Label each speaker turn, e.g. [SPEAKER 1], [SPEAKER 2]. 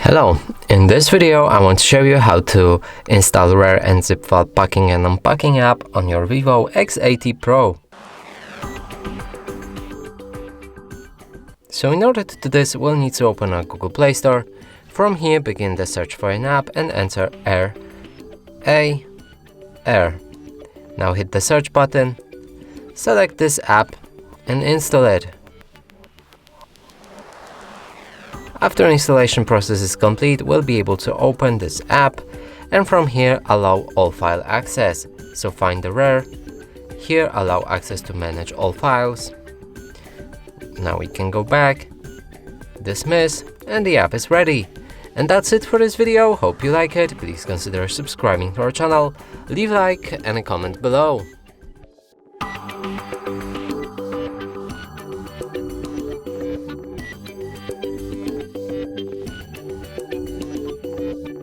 [SPEAKER 1] Hello, in this video I want to show you how to install RAR and zip file packing and unpacking app on your VIVO X80 Pro. So in order to do this, we'll need to open our Google Play Store. From here, begin the search for an app and enter RAR. Now hit the search button, select this app and install it. After installation process is complete, we'll be able to open this app and from here allow all file access. So find the RAR, here allow access to manage all files. Now we can go back, dismiss, and the app is ready. And that's it for this video. Hope you like it. Please consider subscribing to our channel, leave a like and a comment below.